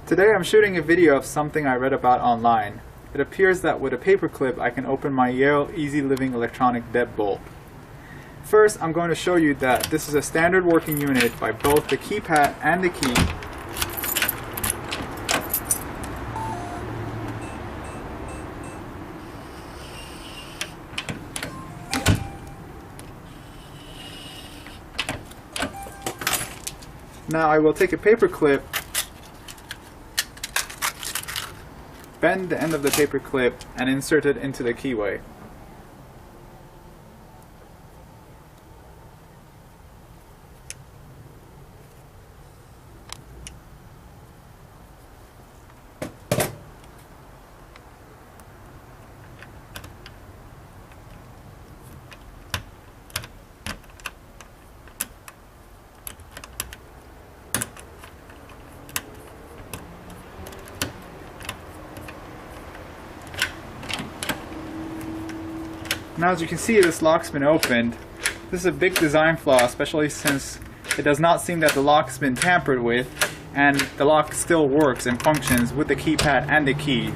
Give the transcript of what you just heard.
Today I'm shooting a video of something I read about online. It appears that with a paperclip I can open my YALE Easy Living electronic deadbolt. First, I'm going to show you that this is a standard working unit by both the keypad and the key. Now I will take a paperclip, bend the end of the paperclip, and insert it into the keyway. Now as you can see, this lock's been opened. This is a big design flaw, especially since it does not seem that the lock's been tampered with, and the lock still works and functions with the keypad and the key.